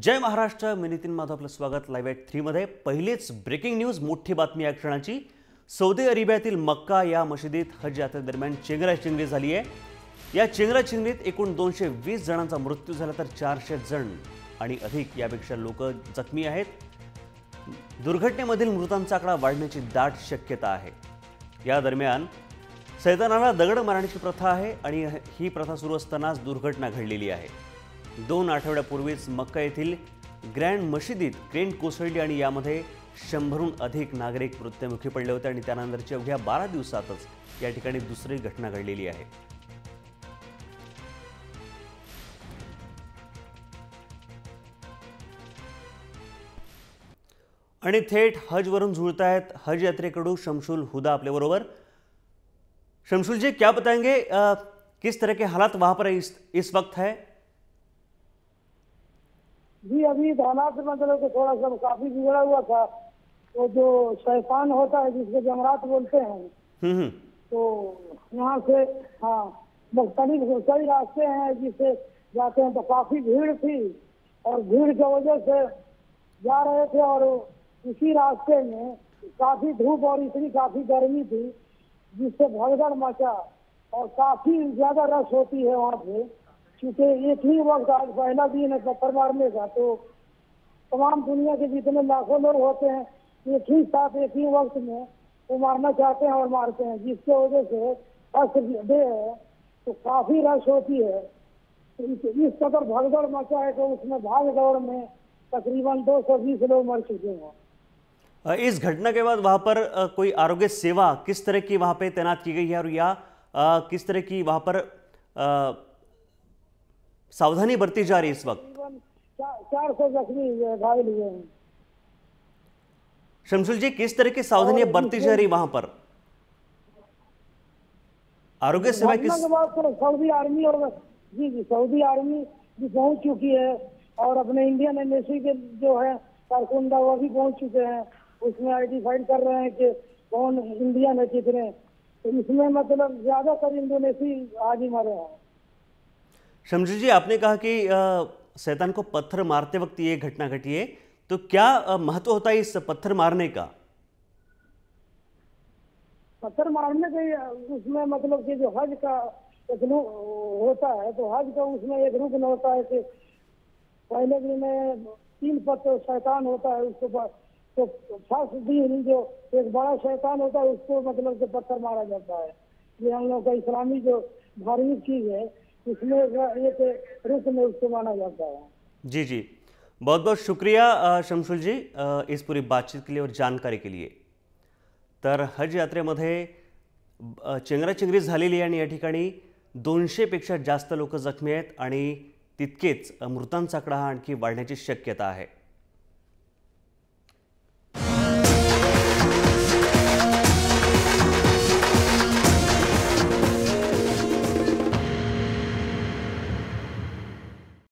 जय महाराष्ट्र, मी नितीन माधव, आपलं स्वागत लाईव्ह एट 3 मध्ये। पहिलीच ब्रेकिंग न्यूज, मोठी बातमी या क्षणाची। सौदी अरेबियातील मक्का या मशिदीत हज यात्रेदरम्यान चेंगराचेंगरी झाली आहे। या चेंगराचेंगरीत एकूण 220 जणांचा मृत्यू झाला, तर 400 जण आणि अधिक यापेक्षा लोक जखमी आहेत। दुर्घटनेमधील मृतांचा आकडा वाढण्याची दाट शक्यता आहे। या दरम्यान सैतानाला दगड मारण्याची प्रथा आहे आणि ही प्रथा सुरू असतानाच दुर्घटना घडलेली आहे। 2 आठवड्यापूर्वीच मक्का येथील ग्रँड मशिदीत क्रेन कोसळली आणि यामध्ये 100हून अधिक नागरिक मृत्युमुखी पडले होते आणि त्यानंतरच्या अवघ्या 12 दिवसातच या ठिकाणी दुसरी घटना घडलेली आहे। आणि थेट हजवरून जुळतायत हज यात्रेकडू शमशुल हुदा आपले बरोबर। शमशुल जी, क्या बताएंगे, किस तरह के हालात वहां पर इस वक्त है? जी, अभी हालात मतलब कि थोड़ा सा काफी बिगड़ा हुआ था। वो जो शैतान होता है जिसको जमरात बोलते हैं, तो यहाँ से मुख्तलिफ कई रास्ते हैं जिससे जाते हैं, तो काफी भीड़ थी और भीड़ की वजह से जा रहे थे और इसी रास्ते में काफी धूप और इतनी काफी गर्मी थी जिससे भगदड़ मचा और काफी ज्यादा रश होती है वहाँ पे। क्योंकि एक ही वक्त आज पहला दिन है पत्थर मारने का, तो तमाम दुनिया के जितने लाखों लोग होते हैं एक ही साथ एक ही वक्त में वो मारना चाहते हैं और मारते हैं, जिसके वजह से रश डे है तो काफी रश होती है। तो इस कदर भगदड़ मचा है तो उसमें भाग दौड़ में तकरीबन 220 लोग मर चुके हैं। इस घटना के बाद वहां पर कोई आरोग्य सेवा किस तरह की वहां पे तैनात की गई है और या किस तरह की वहां पर सावधानी बरती जा रही है इस वक्त? 400 जख्मी घायल हुए हैं। शमशुल जी, किस तरह की सावधानियां बरती जा रही वहां पर? आरोग्य सेवा किस के बाद तो सऊदी आर्मी और सऊदी आर्मी भी पहुंच चुकी है और अपने इंडियन एम्बेसी के जो है कारकुंडा वो भी पहुंच चुके हैं। उसमें आइडेंटिफाइड कर रहे हैं कि कौन इंडियन है कितने, तो इसमें मतलब ज्यादातर इंडोनेशी आज ही मरे हैं। शमशुल जी, आपने कहा कि शैतान को पत्थर मारते वक्त ये घटना घटी है, तो क्या महत्व होता है इस पत्थर मारने का? पत्थर मारने का उसमें मतलब कि जो हज का एक होता है, तो हज का उसमें एक रुकन होता है कि पहले दिन में 3 पत्थर शैतान होता है, उसको तो फर्स्ट दिन जो एक बड़ा शैतान होता है उसको मतलब कि पत्थर मारा जाता है। ये हम लोग का इस्लामी जो धार्मिक चीज है इसमें एक रुकन उसको माना जाता है। जी जी, बहुत बहुत शुक्रिया शमशुल जी इस पूरी बातचीत के लिए और जानकारी के लिए। तर हज यात्रेमध्ये चेंगराचेंगरी झालेली आहे आणि या ठिकाणी 200 पेक्षा जास्त लोक जखमी आहेत आणि तितकेच मृतांचा आकडा आणखी वाढण्याची शक्यता आहे।